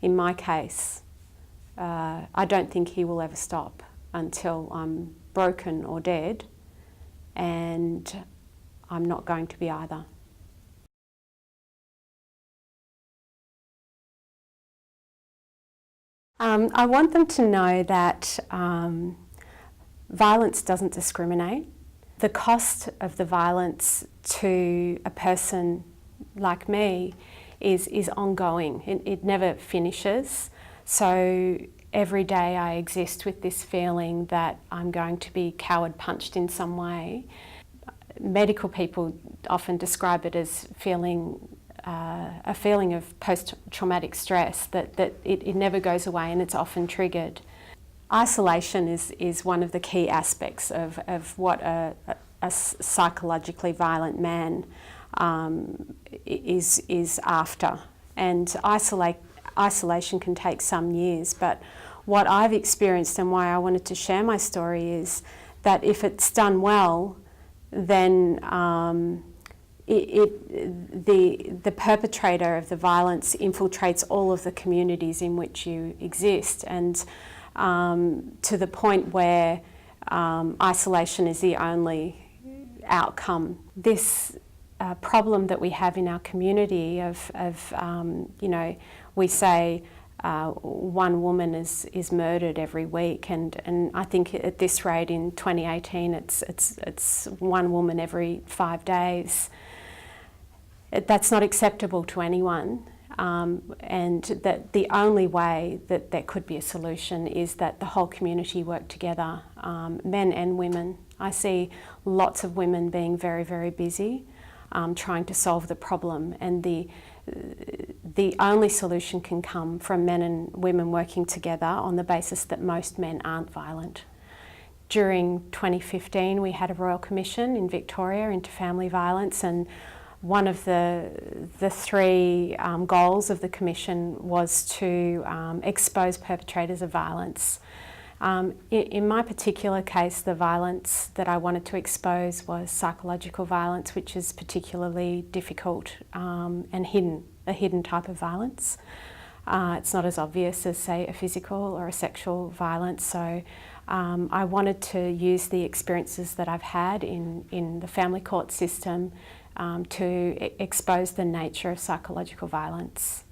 in my case, I don't think he will ever stop until I'm broken or dead, and I'm not going to be either. I want them to know that violence doesn't discriminate. The cost of the violence to a person like me is ongoing. It never finishes. So every day I exist with this feeling that I'm going to be coward punched in some way. Medical people often describe it as a feeling of post-traumatic stress, that it never goes away and it's often triggered. Isolation is one of the key aspects of what a psychologically violent man is after. And isolation can take some years, but what I've experienced and why I wanted to share my story is that if it's done well, then the perpetrator of the violence infiltrates all of the communities in which you exist, and to the point where isolation is the only outcome. This problem that we have in our community of you know, we say one woman is murdered every week, and I think at this rate in 2018 it's one woman every 5 days. That's not acceptable to anyone, and that the only way that there could be a solution is that the whole community work together, men and women. I see lots of women being very, very busy trying to solve the problem, and the only solution can come from men and women working together on the basis that most men aren't violent. During 2015 we had a Royal Commission in Victoria into family violence, and one of the three goals of the Commission was to expose perpetrators of violence. In my particular case, the violence that I wanted to expose was psychological violence, which is particularly difficult and hidden, a hidden type of violence. It's not as obvious as, say, a physical or a sexual violence. So I wanted to use the experiences that I've had in the family court system to expose the nature of psychological violence.